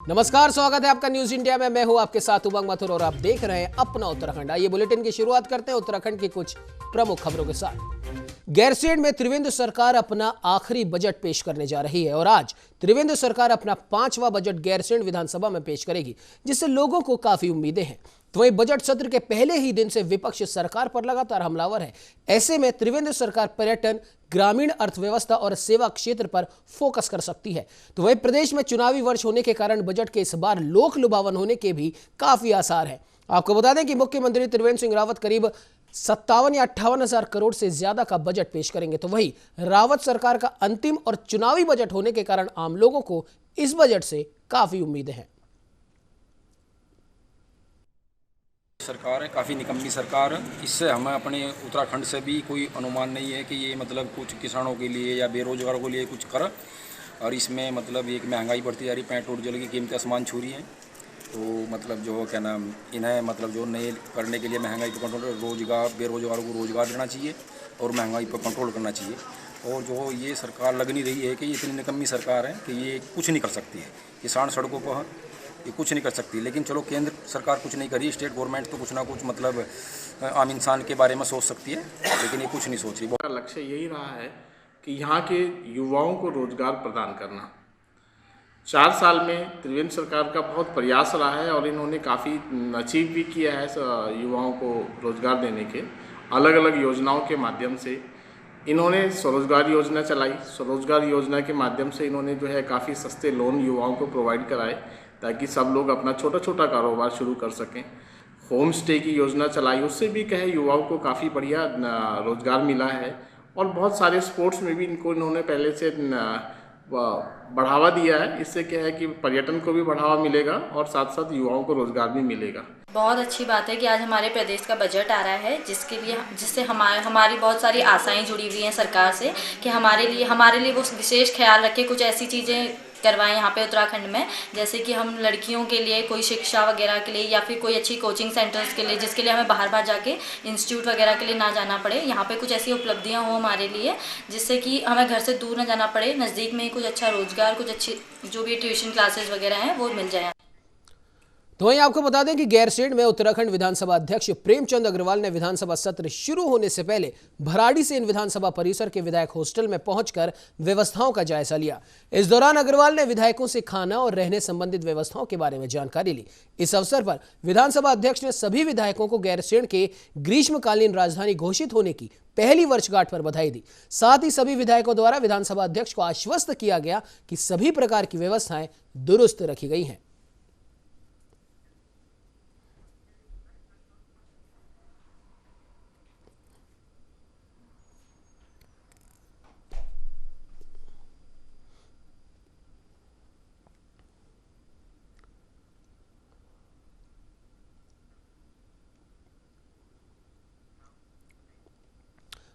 नमस्कार, स्वागत है आपका न्यूज इंडिया में। मैं हूं आपके साथ उमंग मथुर और आप देख रहे हैं अपना उत्तराखंड। आइए बुलेटिन की शुरुआत करते हैं उत्तराखंड की कुछ प्रमुख खबरों के साथ। गैरसैंण में त्रिवेंद्र सरकार अपना आखिरी बजट पेश करने जा रही है और आज त्रिवेंद्र सरकार अपना 5वां बजट गैरसैंण विधानसभा में पेश करेगी, जिससे लोगों को काफी उम्मीदें हैं। तो वहीं बजट सत्र के पहले ही दिन से विपक्ष सरकार पर लगातार हमलावर है। ऐसे में त्रिवेंद्र सरकार पर्यटन, ग्रामीण अर्थव्यवस्था और सेवा क्षेत्र पर फोकस कर सकती है। तो वहीं प्रदेश में चुनावी वर्ष होने के कारण बजट के इस बार लोक लुभावन होने के भी काफी आसार है। आपको बता दें कि मुख्यमंत्री त्रिवेंद्र सिंह रावत करीब 57 या 58 हजार करोड़ से ज्यादा का बजट पेश करेंगे। तो वहीं रावत सरकार का अंतिम और चुनावी बजट होने के कारण आम लोगों को इस बजट से काफी उम्मीदें हैं। सरकार है, काफ़ी निकम्मी सरकार है। इससे हमें अपने उत्तराखंड से भी कोई अनुमान नहीं है कि ये मतलब कुछ किसानों के लिए या बेरोजगारों के लिए कुछ कर। और इसमें मतलब एक महंगाई बढ़ती जा रही, पेट्रोल डीजल की कीमतें आसमान छू रही हैं। तो मतलब जो क्या नाम, इन्हें मतलब जो नए करने के लिए महंगाई पर कंट्रोल, रोजगार, बेरोजगारों को रोजगार देना चाहिए और महंगाई पर कंट्रोल करना चाहिए। और जो ये सरकार लग नहीं रही है कि ये इतनी निकम्मी सरकार है कि ये कुछ नहीं कर सकती है। किसान सड़कों पर ये कुछ नहीं कर सकती। लेकिन चलो, केंद्र सरकार कुछ नहीं करी, स्टेट गवर्नमेंट तो कुछ ना कुछ मतलब आम इंसान के बारे में सोच सकती है, लेकिन ये कुछ नहीं सोच रही। लक्ष्य यही रहा है कि यहाँ के युवाओं को रोजगार प्रदान करना। 4 साल में त्रिवेंद्र सरकार का बहुत प्रयास रहा है और इन्होंने काफ़ी अचीव भी किया है युवाओं को रोजगार देने के। अलग अलग योजनाओं के माध्यम से इन्होंने स्वरोजगार योजना चलाई। स्वरोजगार योजना के माध्यम से इन्होंने जो है काफ़ी सस्ते लोन युवाओं को प्रोवाइड कराए ताकि सब लोग अपना छोटा छोटा कारोबार शुरू कर सकें। होम स्टे की योजना चलाई, उससे भी कहे युवाओं को काफ़ी बढ़िया रोजगार मिला है। और बहुत सारे स्पोर्ट्स में भी इन्होंने पहले से बढ़ावा दिया है। इससे क्या है कि पर्यटन को भी बढ़ावा मिलेगा और साथ साथ युवाओं को रोजगार भी मिलेगा। बहुत अच्छी बात है कि आज हमारे प्रदेश का बजट आ रहा है, जिससे हमारी बहुत सारी आशाएं जुड़ी हुई हैं सरकार से कि हमारे लिए वो विशेष ख्याल रखे, कुछ ऐसी चीज़ें करवाएं यहाँ पे उत्तराखंड में, जैसे कि हम लड़कियों के लिए कोई शिक्षा वगैरह के लिए या फिर कोई अच्छी कोचिंग सेंटर्स के लिए, जिसके लिए हमें बाहर जाके इंस्टीट्यूट वगैरह के लिए ना जाना पड़े। यहाँ पे कुछ ऐसी उपलब्धियाँ हो हमारे लिए, जिससे कि हमें घर से दूर ना जाना पड़े, नज़दीक में ही कुछ अच्छा रोजगार, कुछ अच्छी जो भी ट्यूशन क्लासेस वगैरह हैं वो मिल जाए। तो वहीं आपको बता दें कि गैरसैंण में उत्तराखंड विधानसभा अध्यक्ष प्रेमचंद अग्रवाल ने विधानसभा सत्र शुरू होने से पहले भराड़ी से इन विधानसभा परिसर के विधायक हॉस्टल में पहुंचकर व्यवस्थाओं का जायजा लिया। इस दौरान अग्रवाल ने विधायकों से खाना और रहने संबंधित व्यवस्थाओं के बारे में जानकारी ली। इस अवसर पर विधानसभा अध्यक्ष ने सभी विधायकों को गैरसैंण के ग्रीष्मकालीन राजधानी घोषित होने की पहली वर्षगांठ पर बधाई दी। साथ ही सभी विधायकों द्वारा विधानसभा अध्यक्ष को आश्वस्त किया गया कि सभी प्रकार की व्यवस्थाएं दुरुस्त रखी गई हैं।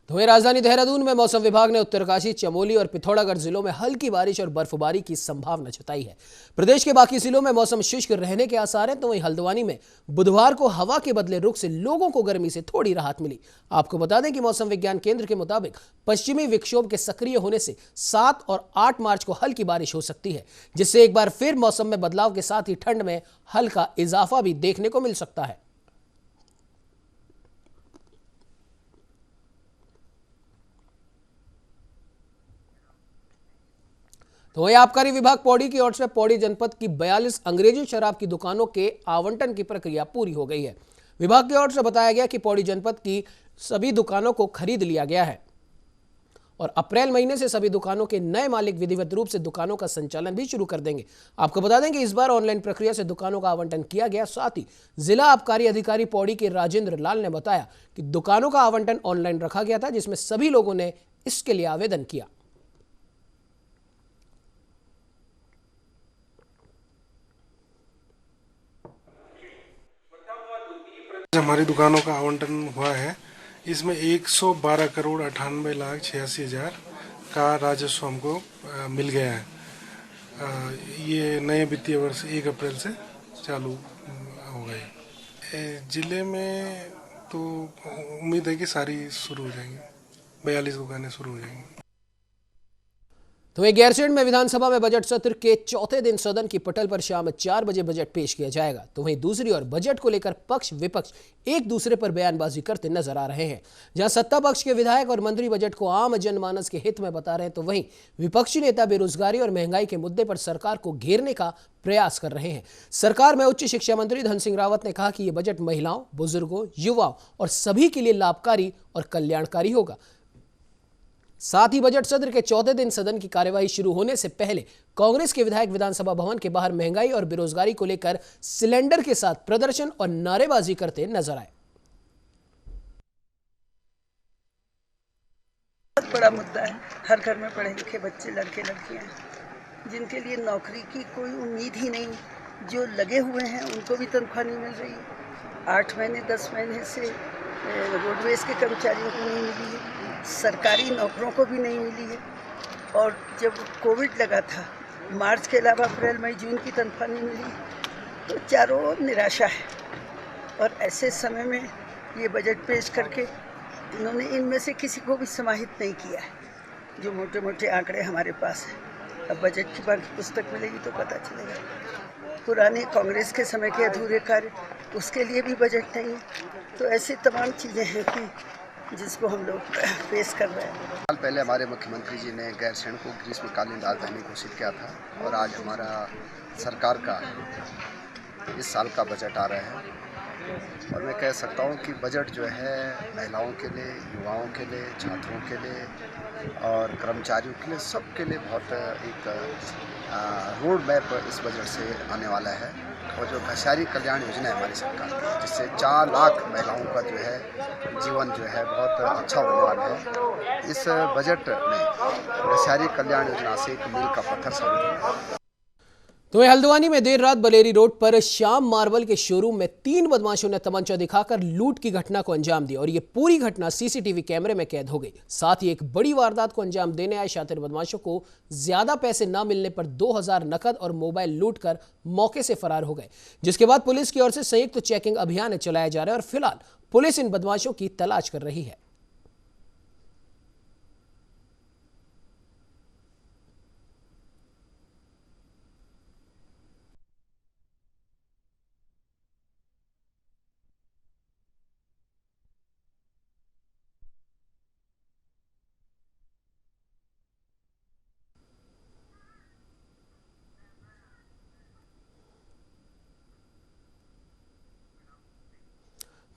तो वहीं राजधानी देहरादून में मौसम विभाग ने उत्तरकाशी, चमोली और पिथौरागढ़ जिलों में हल्की बारिश और बर्फबारी की संभावना जताई है। प्रदेश के बाकी जिलों में मौसम शुष्क रहने के आसार हैं। तो वहीं हल्द्वानी में बुधवार को हवा के बदले रुख से लोगों को गर्मी से थोड़ी राहत मिली। आपको बता दें कि मौसम विज्ञान केंद्र के मुताबिक पश्चिमी विक्षोभ के सक्रिय होने से 7 और 8 मार्च को हल्की बारिश हो सकती है, जिससे एक बार फिर मौसम में बदलाव के साथ ही ठंड में हल्का इजाफा भी देखने को मिल सकता है। तो वहीं आबकारी विभाग पौड़ी की ओर से पौड़ी जनपद की 42 अंग्रेजी शराब की दुकानों के आवंटन की प्रक्रिया पूरी हो गई है। विभाग की ओर से बताया गया कि पौड़ी जनपद की सभी दुकानों को खरीद लिया गया है और अप्रैल महीने से सभी दुकानों के नए मालिक विधिवत रूप से दुकानों का संचालन भी शुरू कर देंगे। आपको बता दें कि इस बार ऑनलाइन प्रक्रिया से दुकानों का आवंटन किया गया। साथ ही जिला आबकारी अधिकारी पौड़ी के राजेंद्र लाल ने बताया कि दुकानों का आवंटन ऑनलाइन रखा गया था, जिसमें सभी लोगों ने इसके लिए आवेदन किया। हमारी दुकानों का आवंटन हुआ है। इसमें 112 करोड़ 98 लाख 86 हज़ार का राजस्व हमको मिल गया है। ये नए वित्तीय वर्ष 1 अप्रैल से चालू हो गए। जिले में तो उम्मीद है कि सारी शुरू हो जाएंगी, 42 दुकानें शुरू हो जाएंगी। तो वही गैरसैंण में विधानसभा में बजट सत्र के चौथे दिन सदन की पटल पर शाम 4 बजे बजट पेश किया जाएगा। तो वहीं दूसरी ओर बजट को लेकर पक्ष विपक्ष एक दूसरे पर बयानबाजी करते नजर आ रहे हैं। जहां सत्ता पक्ष के विधायक और मंत्री बजट को आम जनमानस के हित में बता रहे हैं, तो वहीं विपक्षी नेता बेरोजगारी और महंगाई के मुद्दे पर सरकार को घेरने का प्रयास कर रहे हैं। सरकार में उच्च शिक्षा मंत्री धन सिंह रावत ने कहा कि यह बजट महिलाओं, बुजुर्गों, युवाओं और सभी के लिए लाभकारी और कल्याणकारी होगा। साथ ही बजट सत्र के चौथे दिन सदन की कार्यवाही शुरू होने से पहले कांग्रेस के विधायक विधानसभा भवन के बाहर महंगाई और बेरोजगारी को लेकर सिलेंडर के साथ प्रदर्शन और नारेबाजी करते नजर आए। बहुत बड़ा मुद्दा है। हर घर में पढ़े लिखे बच्चे, लड़के लड़कियां हैं जिनके लिए नौकरी की कोई उम्मीद ही नहीं। जो लगे हुए हैं उनको भी तनख्वाह नहीं मिल रही। 8 महीने 10 महीने से रोडवेज के कर्मचारियों को नहीं मिली है, सरकारी नौकरों को भी नहीं मिली है। और जब कोविड लगा था, मार्च के अलावा अप्रैल मई जून की तनख्वाह नहीं मिली, तो चारों ओर निराशा है। और ऐसे समय में ये बजट पेश करके इन्होंने इनमें से किसी को भी समाहित नहीं किया है। जो मोटे मोटे आंकड़े हमारे पास हैं, अब बजट की बाकी पुस्तक मिलेगी तो पता चलेगा। पुराने कांग्रेस के समय के अधूरे कार्य, उसके लिए भी बजट नहीं है। तो ऐसी तमाम चीज़ें हैं कि जिसको हम लोग फेस कर रहे हैं। साल पहले हमारे मुख्यमंत्री जी ने गैरसैंण को ग्रीष्मकालीन राजधानी घोषित किया था और आज हमारा सरकार का इस साल का बजट आ रहा है। और मैं कह सकता हूँ कि बजट जो है महिलाओं के लिए, युवाओं के लिए, छात्रों के लिए और कर्मचारियों के लिए, सबके लिए बहुत एक रोड मैप इस बजट से आने वाला है। और जो घसारी कल्याण योजना है हमारी सरकार की, जिससे 4 लाख महिलाओं का जो है जीवन जो है बहुत अच्छा होने वाला है। इस बजट में घसारी कल्याण योजना से एक मील का पत्थर साबित होगा। तो हल्द्वानी में देर रात बलेरी रोड पर श्याम मार्बल के शोरूम में 3 बदमाशों ने तमंचा दिखाकर लूट की घटना को अंजाम दिया और ये पूरी घटना सीसीटीवी कैमरे में कैद हो गई। साथ ही एक बड़ी वारदात को अंजाम देने आए शातिर बदमाशों को ज्यादा पैसे न मिलने पर 2000 नकद और मोबाइल लूटकर मौके से फरार हो गए, जिसके बाद पुलिस की ओर से संयुक्त चेकिंग अभियान चलाया जा रहा है और फिलहाल पुलिस इन बदमाशों की तलाश कर रही है।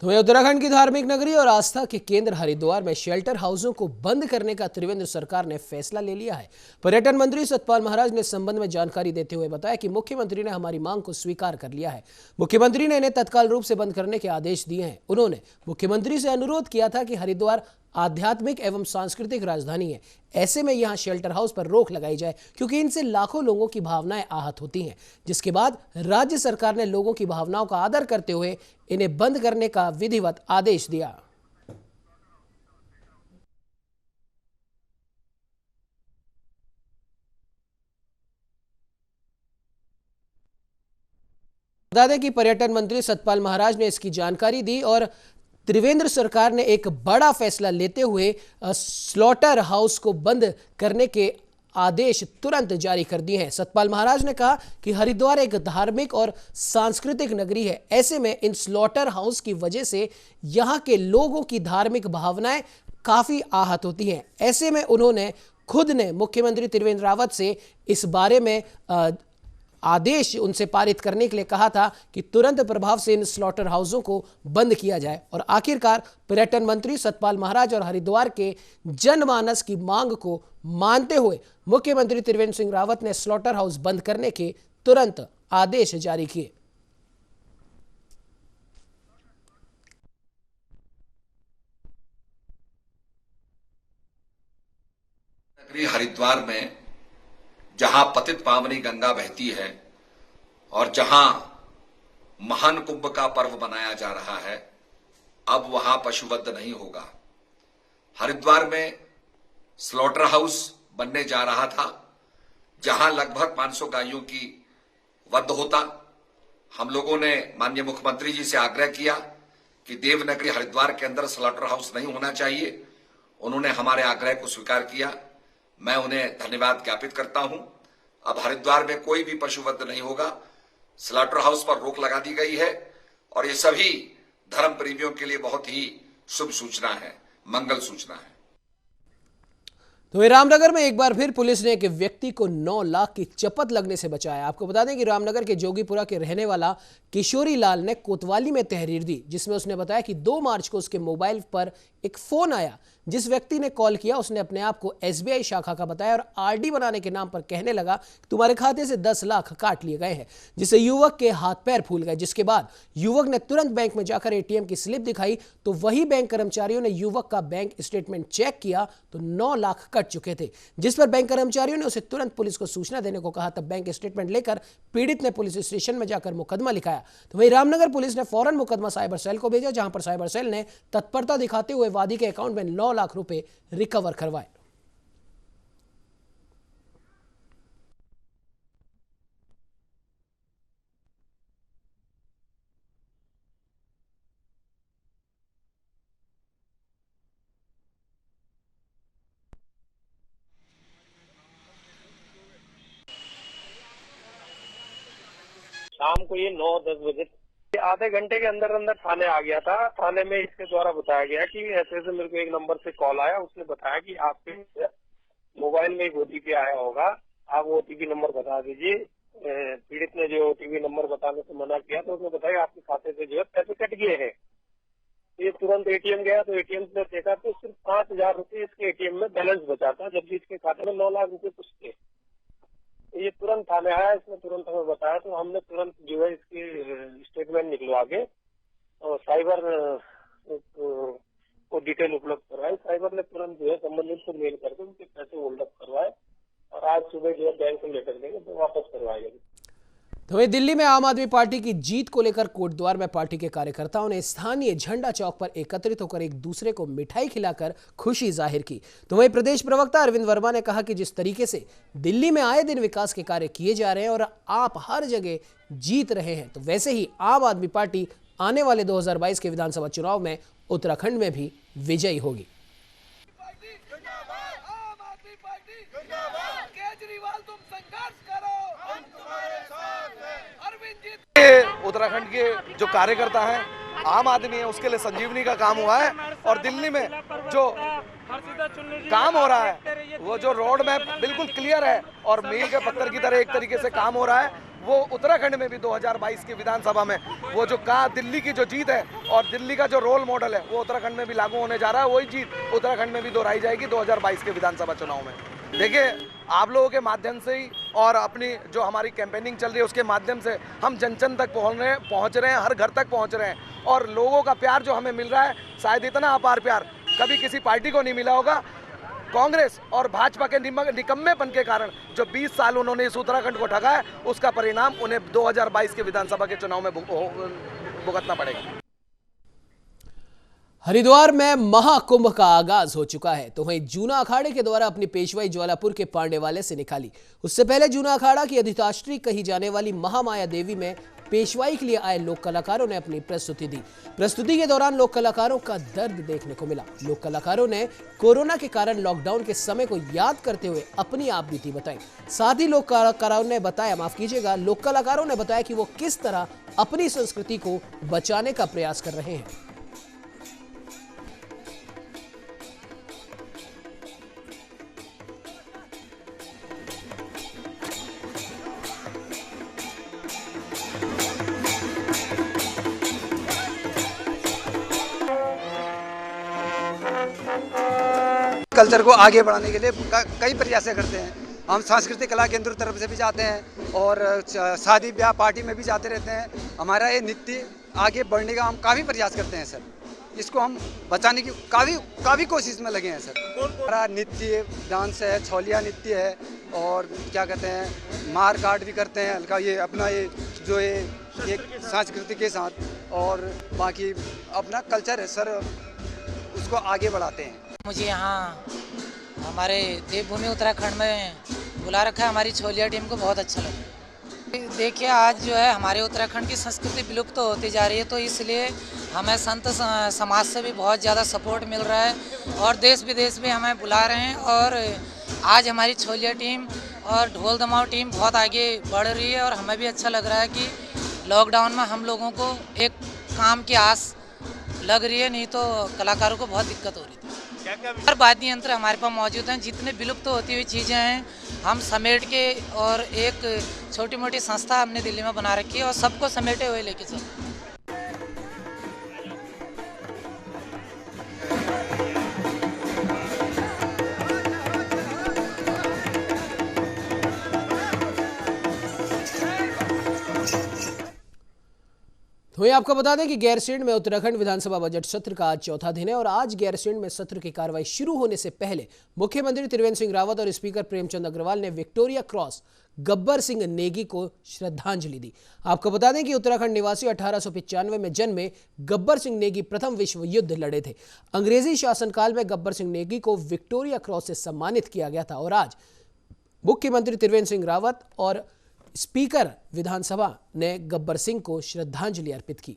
तो वहीं उत्तराखंड की धार्मिक नगरी और आस्था के केंद्र हरिद्वार में शेल्टर हाउसों को बंद करने का त्रिवेंद्र सरकार ने फैसला ले लिया है। पर्यटन मंत्री सतपाल महाराज ने इस संबंध में जानकारी देते हुए बताया कि मुख्यमंत्री ने हमारी मांग को स्वीकार कर लिया है। मुख्यमंत्री ने इन्हें तत्काल रूप से बंद करने के आदेश दिए हैं। उन्होंने मुख्यमंत्री से अनुरोध किया था कि हरिद्वार आध्यात्मिक एवं सांस्कृतिक राजधानी है, ऐसे में यहां शेल्टर हाउस पर रोक लगाई जाए क्योंकि इनसे लाखों लोगों की भावनाएं आहत होती हैं। जिसके बाद राज्य सरकार ने लोगों की भावनाओं का आदर करते हुए इन्हें बंद करने का विधिवत आदेश दिया। बता दें कि पर्यटन मंत्री सतपाल महाराज ने इसकी जानकारी दी और त्रिवेंद्र सरकार ने एक बड़ा फैसला लेते हुए स्लॉटर हाउस को बंद करने के आदेश तुरंत जारी कर दिए हैं। सतपाल महाराज ने कहा कि हरिद्वार एक धार्मिक और सांस्कृतिक नगरी है, ऐसे में इन स्लॉटर हाउस की वजह से यहाँ के लोगों की धार्मिक भावनाएं काफी आहत होती हैं। ऐसे में उन्होंने खुद ने मुख्यमंत्री त्रिवेंद्र रावत से इस बारे में आदेश उनसे पारित करने के लिए कहा था कि तुरंत प्रभाव से इन स्लॉटर हाउसों को बंद किया जाए। और आखिरकार पर्यटन मंत्री सतपाल महाराज और हरिद्वार के जनमानस की मांग को मानते हुए मुख्यमंत्री त्रिवेंद्र सिंह रावत ने स्लॉटर हाउस बंद करने के तुरंत आदेश जारी किए। हरिद्वार में जहां पतित पावनी गंगा बहती है और जहां महान कुंभ का पर्व मनाया जा रहा है, अब वहां पशुवध नहीं होगा। हरिद्वार में स्लॉटर हाउस बनने जा रहा था जहां लगभग 500 गायों की वध होता। हम लोगों ने माननीय मुख्यमंत्री जी से आग्रह किया कि देवनगरी हरिद्वार के अंदर स्लॉटर हाउस नहीं होना चाहिए। उन्होंने हमारे आग्रह को स्वीकार किया। मैं उन्हें धन्यवाद ज्ञापित करता हूं। अब हरिद्वार में कोई भी पशुवध नहीं होगा, स्लॉटर हाउस पर रोक लगा दी गई है और ये सभी धर्म प्रेमियों के लिए बहुत ही शुभ सूचना है, मंगल सूचना है। तो वहीं रामनगर में एक बार फिर पुलिस ने एक व्यक्ति को 9 लाख की चपत लगने से बचाया। आपको बता दें कि रामनगर के जोगीपुरा के रहने वाला किशोरी लाल ने कोतवाली में तहरीर दी, जिसमें उसने बताया कि 2 मार्च को उसके मोबाइल पर एक फोन आया। जिस व्यक्ति ने कॉल किया उसने अपने आप को SBI शाखा का बताया और RD बनाने के नाम पर कहने लगा तुम्हारे खाते से 10 लाख काट लिए गए हैं, जिससे युवक के हाथ पैर फूल गए। जिसके बाद युवक ने तुरंत बैंक में जाकर ATM की स्लिप दिखाई तो वही बैंक कर्मचारियों ने युवक का बैंक स्टेटमेंट चेक किया तो 9 लाख कट चुके थे, जिस पर बैंक कर्मचारियों ने उसे तुरंत पुलिस को सूचना देने को कहा। तब बैंक स्टेटमेंट लेकर पीड़ित ने पुलिस स्टेशन में जाकर मुकदमा लिखाया। तो वहीं रामनगर पुलिस ने फौरन मुकदमा साइबर सेल को भेजा, जहां पर साइबर सेल ने तत्परता दिखाते हुए वादी के अकाउंट में 9 लाख रुपए रिकवर करवाए। शाम को ये 9-10 बजे आधे घंटे के अंदर अंदर थाने आ गया था। थाने में इसके द्वारा बताया गया कि ऐसे ऐसे मेरे को एक नंबर से कॉल आया, उसने बताया कि आपके मोबाइल में एक OTP आया होगा, आप वो OTP नंबर बता दीजिए। पीड़ित ने जो OTP नंबर बताने से मना किया तो उसने बताया आपके खाते से जो है पैसे कट गए हैं। ये तुरंत ATM गया तो ATM से देखा तो सिर्फ 5,000 रुपये इसके ATM में बैलेंस बचा था, जबकि इसके खाते में 9 लाख रुपए कुछ थे। ये तुरंत थाने आया, इसने तुरंत हमें बताया तो हमने तुरंत जो है इसकी स्टेटमेंट निकलवा के और साइबर को डिटेल उपलब्ध करवाई। साइबर ने तुरंत जो है संबंधित को मेल करके उनके पैसे होल्ड अप करवाए और आज सुबह जो है बैंक को लेटर देंगे तो वापस करवाए गए। तो वहीं दिल्ली में आम आदमी पार्टी की जीत को लेकर कोटद्वार में पार्टी के कार्यकर्ताओं ने स्थानीय झंडा चौक पर एकत्रित होकर एक दूसरे को मिठाई खिलाकर खुशी जाहिर की। तो वहीं प्रदेश प्रवक्ता अरविंद वर्मा ने कहा कि जिस तरीके से दिल्ली में आए दिन विकास के कार्य किए जा रहे हैं और आप हर जगह जीत रहे हैं, तो वैसे ही आम आदमी पार्टी आने वाले 2022 के विधानसभा चुनाव में उत्तराखंड में भी विजयी होगी। उत्तराखंड के जो कार्यकर्ता हैं, आम आदमी है, उसके लिए संजीवनी का काम हुआ है। और दिल्ली में जो काम हो रहा है वो जो रोड मैप बिल्कुल क्लियर है और मील के पत्थर की तरह एक तरीके से काम हो रहा है, वो उत्तराखंड में भी 2022 की विधानसभा में वो जो दिल्ली की जो जीत है और दिल्ली का जो रोल मॉडल है वो उत्तराखंड में भी लागू होने जा रहा है। वही जीत उत्तराखंड में भी दोहराई जाएगी 2022 के विधानसभा चुनाव में। देखिए, आप लोगों के माध्यम से ही और अपनी जो हमारी कैंपेनिंग चल रही है उसके माध्यम से हम जन जन तक पहुंच रहे हैं, हर घर तक पहुंच रहे हैं। और लोगों का प्यार जो हमें मिल रहा है, शायद इतना अपार प्यार कभी किसी पार्टी को नहीं मिला होगा। कांग्रेस और भाजपा के निकम्मेपन के कारण जो 20 साल उन्होंने इस उत्तराखंड को ठगा है, उसका परिणाम उन्हें 2022 के विधानसभा के चुनाव में भुगतना पड़ेगा। हरिद्वार में महाकुंभ का आगाज हो चुका है। तो वहीं जूना अखाड़े के द्वारा अपनी पेशवाई ज्वालापुर के पांडेवाले से निकाली। उससे पहले जूना अखाड़ा की अधिष्ठात्री कही जाने वाली महामाया देवी में पेशवाई के लिए आए लोक कलाकारों ने अपनी प्रस्तुति दी। प्रस्तुति के दौरान लोक कलाकारों का दर्द देखने को मिला। लोक कलाकारों ने कोरोना के कारण लॉकडाउन के समय को याद करते हुए अपनी आप बीती बताई। साथ ही लोक कलाकारों ने बताया कि वो किस तरह अपनी संस्कृति को बचाने का प्रयास कर रहे हैं। कल्चर को आगे बढ़ाने के लिए कई प्रयास करते हैं। हम सांस्कृतिक कला केंद्र तरफ से भी जाते हैं और शादी ब्याह पार्टी में भी जाते रहते हैं। हमारा ये नृत्य आगे बढ़ने का हम काफ़ी प्रयास करते हैं सर। इसको हम बचाने की काफ़ी कोशिश में लगे हैं सर। हमारा नृत्य डांस है, छौलिया नृत्य है और क्या कहते हैं मार काट भी करते हैं हल्का, ये अपना ये जो ये संस्कृति के साथ और बाकी अपना कल्चर है सर, उसको आगे बढ़ाते हैं। मुझे यहाँ हमारे देवभूमि उत्तराखंड में बुला रखा है, हमारी छोलिया टीम को बहुत अच्छा लगा। देखिए, आज जो है हमारे उत्तराखंड की संस्कृति विलुप्त तो होती जा रही है, तो इसलिए हमें संत समाज से भी बहुत ज़्यादा सपोर्ट मिल रहा है और देश विदेश में हमें बुला रहे हैं और आज हमारी छोलिया टीम और ढोल दमाऊ टीम बहुत आगे बढ़ रही है और हमें भी अच्छा लग रहा है कि लॉकडाउन में हम लोगों को एक काम की आस लग रही है, नहीं तो कलाकारों को बहुत दिक्कत हो रही थी। हर वाद्य यंत्र हमारे पास मौजूद हैं, जितने विलुप्त होती हुई चीज़ें हैं हम समेट के, और एक छोटी मोटी संस्था हमने दिल्ली में बना रखी है और सबको समेटे हुए लेके चल। तो ये आपको बता दें कि गैरसैंण में उत्तराखंड विधानसभा बजट सत्र का आज चौथा दिन है और आज गैरसैंण में सत्र की कार्रवाई शुरू होने से पहले मुख्यमंत्री त्रिवेंद्र सिंह रावत और स्पीकर प्रेमचंद अग्रवाल ने विक्टोरिया क्रॉस गब्बर सिंह नेगी को श्रद्धांजलि दी। आपको बता दें कि उत्तराखंड निवासी 1895 में जन्मे गब्बर सिंह नेगी प्रथम विश्व युद्ध लड़े थे। अंग्रेजी शासनकाल में गब्बर सिंह नेगी को विक्टोरिया क्रॉस से सम्मानित किया गया था और आज मुख्यमंत्री त्रिवेंद्र सिंह रावत और स्पीकर विधानसभा ने गब्बर सिंह को श्रद्धांजलि अर्पित की।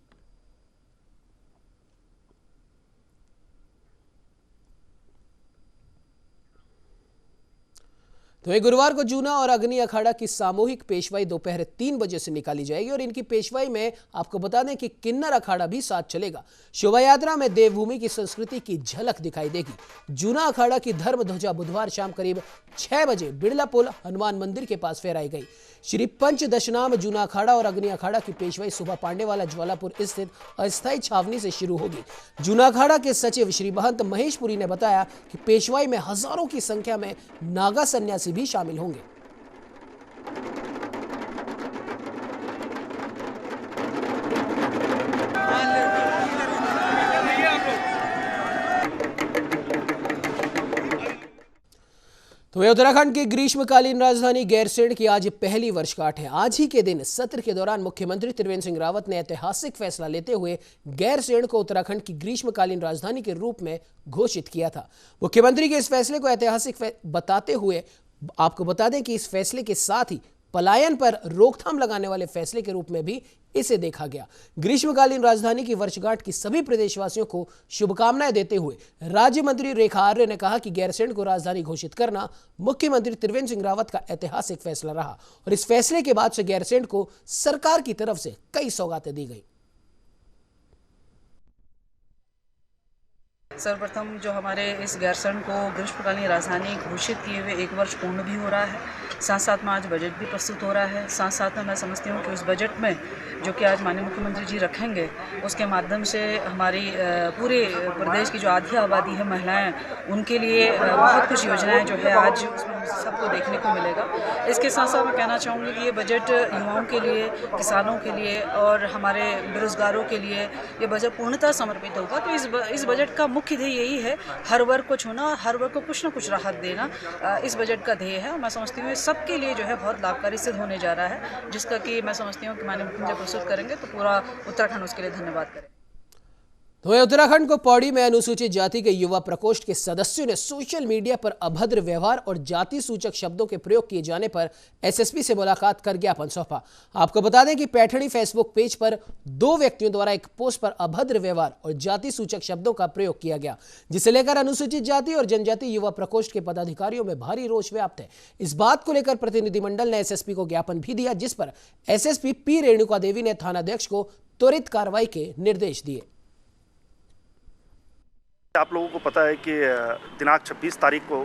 तो ये गुरुवार को जूना और अग्नि अखाड़ा की सामूहिक पेशवाई दोपहर 3 बजे से निकाली जाएगी और इनकी पेशवाई में आपको बता दें कि किन्नर अखाड़ा भी साथ चलेगा। शोभा यात्रा में देवभूमि की संस्कृति की झलक दिखाई देगी। जूना अखाड़ा की धर्म ध्वजा बुधवार शाम करीब 6 बजे बिड़ला पुल हनुमान मंदिर के पास फहराई गई। श्री पंचदशनाम जूना अखाड़ा और अग्नि अखाड़ा की पेशवाई सुबह पांडेवाला ज्वालापुर स्थित अस्थायी छावनी से शुरू होगी। जूना अखाड़ा के सचिव श्री महंत महेशपुरी ने बताया कि पेशवाई में हजारों की संख्या में नागा सन्यासी भी शामिल होंगे। तो उत्तराखंड की ग्रीष्मकालीन राजधानी गैरसैंण की आज पहली वर्षगांठ है। आज ही के दिन सत्र के दौरान मुख्यमंत्री त्रिवेंद्र सिंह रावत ने ऐतिहासिक फैसला लेते हुए गैरसैंण को उत्तराखंड की ग्रीष्मकालीन राजधानी के रूप में घोषित किया था। मुख्यमंत्री के इस फैसले को ऐतिहासिक बताते हुए आपको बता दें कि इस फैसले के साथ ही पलायन पर रोकथाम लगाने वाले फैसले के रूप में भी इसे देखा गया। ग्रीष्मकालीन राजधानी की वर्षगांठ की सभी प्रदेशवासियों को शुभकामनाएं देते हुए राज्य मंत्री रेखा आर्य ने कहा कि गैरसैंण को राजधानी घोषित करना मुख्यमंत्री त्रिवेंद्र सिंह रावत का ऐतिहासिक फैसला रहा और इस फैसले के बाद से गैरसैंण को सरकार की तरफ से कई सौगातें दी गई। सर्वप्रथम जो हमारे इस गैरसैंण को ग्रीष्मकालीन राजधानी घोषित किए हुए 1 वर्ष पूर्ण भी हो रहा है, साथ साथ में आज बजट भी प्रस्तुत हो रहा है। साथ साथ में मैं समझती हूँ कि उस बजट में जो कि आज माननीय मुख्यमंत्री जी रखेंगे उसके माध्यम से हमारी पूरे प्रदेश की जो आधी आबादी है महिलाएं, उनके लिए बहुत कुछ योजनाएं जो है आज उसमें सबको देखने को मिलेगा। इसके साथ साथ मैं कहना चाहूँगी कि ये बजट युवाओं के लिए, किसानों के लिए और हमारे बेरोजगारों के लिए ये बजट पूर्णतः समर्पित होगा। तो इस बजट का मुख्य ध्येय यही है, हर वर्ग को छूना और हर वर्ग को कुछ न कुछ राहत देना, इस बजट का ध्येय है। मैं समझती हूँ सबके लिए जो है बहुत लाभकारी सिद्ध होने जा रहा है, जिसका कि मैं समझती हूँ कि माननीय मुख्यमंत्री प्रस्तुत करेंगे तो पूरा उत्तराखंड उसके लिए धन्यवाद करें। तो उत्तराखंड को पौड़ी में अनुसूचित जाति के युवा प्रकोष्ठ के सदस्यों ने सोशल मीडिया पर अभद्र व्यवहार और जाति सूचक शब्दों के प्रयोग किए जाने पर एसएसपी से मुलाकात कर ज्ञापन सौंपा। आपको बता दें कि पैठणी फेसबुक पेज पर 2 व्यक्तियों द्वारा एक पोस्ट पर अभद्र व्यवहार और जाति सूचक शब्दों का प्रयोग किया गया, जिसे लेकर अनुसूचित जाति और जनजाति युवा प्रकोष्ठ के पदाधिकारियों में भारी रोष व्याप्त है। इस बात को लेकर प्रतिनिधिमंडल ने एसएसपी को ज्ञापन भी दिया, जिस पर एसएसपी पी रेणुका देवी ने थानाध्यक्ष को त्वरित कार्रवाई के निर्देश दिए। आप लोगों को पता है कि दिनांक 26 तारीख को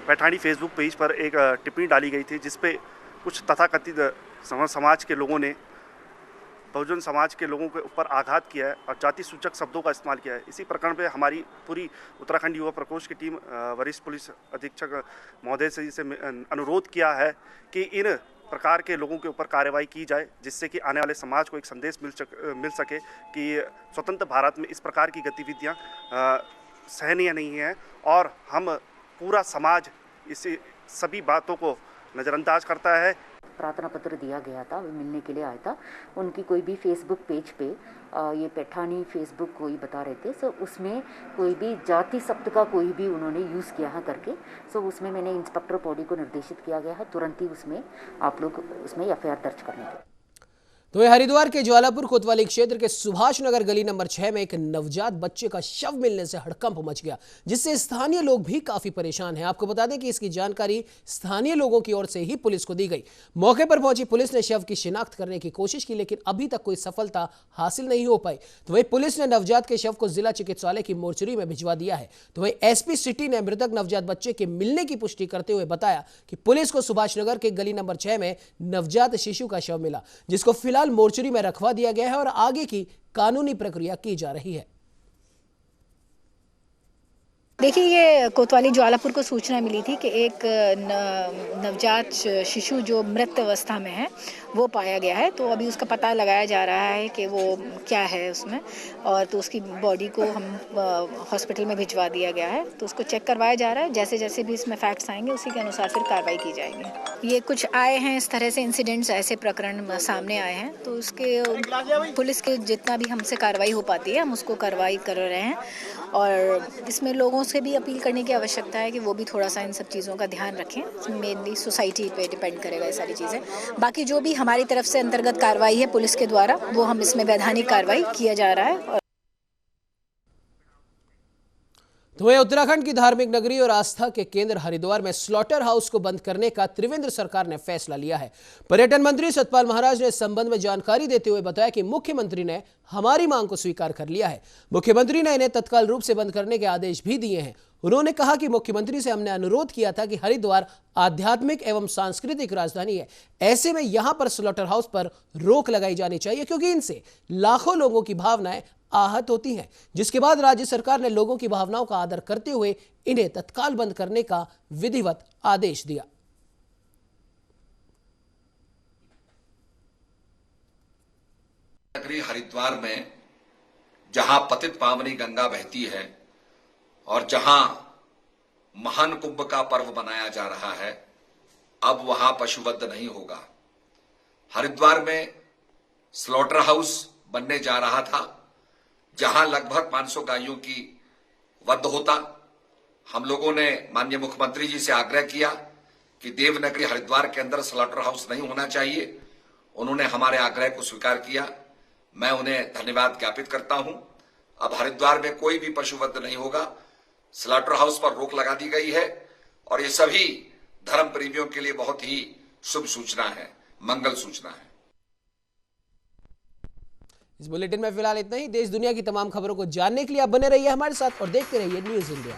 पैठानी फेसबुक पेज पर एक टिप्पणी डाली गई थी, जिस पे कुछ तथाकथित समाज के लोगों ने बहुजन समाज के लोगों के ऊपर आघात किया है और जाति सूचक शब्दों का इस्तेमाल किया है। इसी प्रकरण पे हमारी पूरी उत्तराखंड युवा प्रकोष्ठ की टीम वरिष्ठ पुलिस अधीक्षक महोदय से अनुरोध किया है कि इन प्रकार के लोगों के ऊपर कार्रवाई की जाए, जिससे कि आने वाले समाज को एक संदेश मिल सके कि स्वतंत्र भारत में इस प्रकार की गतिविधियां सहनीय नहीं है और हम पूरा समाज इस सभी बातों को नज़रअंदाज करता है। प्रार्थना पत्र दिया गया था, वे मिलने के लिए आया था। उनकी कोई भी फेसबुक पेज पे ये पैठानी फेसबुक कोई बता रहे थे, सो उसमें कोई भी जाति शब्द का कोई भी उन्होंने यूज़ किया है करके, सो उसमें मैंने इंस्पेक्टर पौड़ी को निर्देशित किया गया है तुरंत ही उसमें आप लोग उसमें एफआईआर दर्ज करने के। तो ये हरिद्वार के ज्वालापुर कोतवाली क्षेत्र के सुभाष नगर गली नंबर 6 में एक नवजात बच्चे का शव मिलने से हड़कंप मच गया, जिससे स्थानीय लोग भी काफी परेशान हैं। आपको बता दें कि इसकी जानकारी स्थानीय लोगों की ओर से ही पुलिस को दी गई। मौके पर पहुंची पुलिस ने शव की शिनाख्त करने की कोशिश की, लेकिन अभी तक कोई सफलता हासिल नहीं हो पाई। तो वही पुलिस ने नवजात के शव को जिला चिकित्सालय की मोर्चरी में भिजवा दिया है। तो वही एसपी सिटी ने मृतक नवजात बच्चे के मिलने की पुष्टि करते हुए बताया कि पुलिस को सुभाष नगर के गली नंबर 6 में नवजात शिशु का शव मिला, जिसको फिलहाल मोर्चरी में रखवा दिया गया है और आगे की कानूनी प्रक्रिया की जा रही है। देखिए, ये कोतवाली ज्वालापुर को सूचना मिली थी कि एक नवजात शिशु जो मृत अवस्था में है वो पाया गया है। तो अभी उसका पता लगाया जा रहा है कि वो क्या है उसमें, और तो उसकी बॉडी को हम हॉस्पिटल में भिजवा दिया गया है। तो उसको चेक करवाया जा रहा है। जैसे जैसे भी इसमें फैक्ट्स आएंगे उसी के अनुसार फिर कार्रवाई की जाएगी। ये कुछ आए हैं इस तरह से इंसिडेंट्स, ऐसे प्रकरण सामने आए हैं, तो उसके पुलिस के जितना भी हमसे कार्रवाई हो पाती है हम उसको कार्रवाई कर रहे हैं। और इसमें लोगों से भी अपील करने की आवश्यकता है कि वो भी थोड़ा सा इन सब चीज़ों का ध्यान रखें। मेनली सोसाइटी पे डिपेंड करेगा ये सारी चीज़ें। बाकी जो भी हमारी तरफ से अंतर्गत कार्रवाई है पुलिस के द्वारा, वो हम इसमें वैधानिक कार्रवाई किया जा रहा है। तो वहीं उत्तराखंड की धार्मिक नगरी और आस्था के केंद्र हरिद्वार में स्लॉटर हाउस को बंद करने का त्रिवेंद्र सरकार ने फैसला लिया है। पर्यटन मंत्री सतपाल महाराज ने इस संबंध में जानकारी देते हुए बताया कि मुख्यमंत्री ने हमारी मांग को स्वीकार कर लिया है। मुख्यमंत्री ने इन्हें तत्काल रूप से बंद करने के आदेश भी दिए हैं। उन्होंने कहा कि मुख्यमंत्री से हमने अनुरोध किया था कि हरिद्वार आध्यात्मिक एवं सांस्कृतिक राजधानी है, ऐसे में यहां पर स्लॉटर हाउस पर रोक लगाई जानी चाहिए, क्योंकि इनसे लाखों लोगों की भावनाएं आहत होती हैं। जिसके बाद राज्य सरकार ने लोगों की भावनाओं का आदर करते हुए इन्हें तत्काल बंद करने का विधिवत आदेश दिया। नगरी हरिद्वार में जहां पतित पावनी गंगा बहती है और जहां महान कुंभ का पर्व मनाया जा रहा है, अब वहां पशुवध नहीं होगा। हरिद्वार में स्लॉटर हाउस बनने जा रहा था, जहां लगभग 500 गायों की वध होता। हम लोगों ने माननीय मुख्यमंत्री जी से आग्रह किया कि देवनगरी हरिद्वार के अंदर स्लॉटर हाउस नहीं होना चाहिए। उन्होंने हमारे आग्रह को स्वीकार किया। मैं उन्हें धन्यवाद ज्ञापित करता हूं। अब हरिद्वार में कोई भी पशुवध नहीं होगा। स्लॉटर हाउस पर रोक लगा दी गई है और ये सभी धर्म प्रेमियों के लिए बहुत ही शुभ सूचना है, मंगल सूचना है। इस बुलेटिन में फिलहाल इतना ही। देश दुनिया की तमाम खबरों को जानने के लिए आप बने रहिए हमारे साथ और देखते रहिए न्यूज़ इंडिया।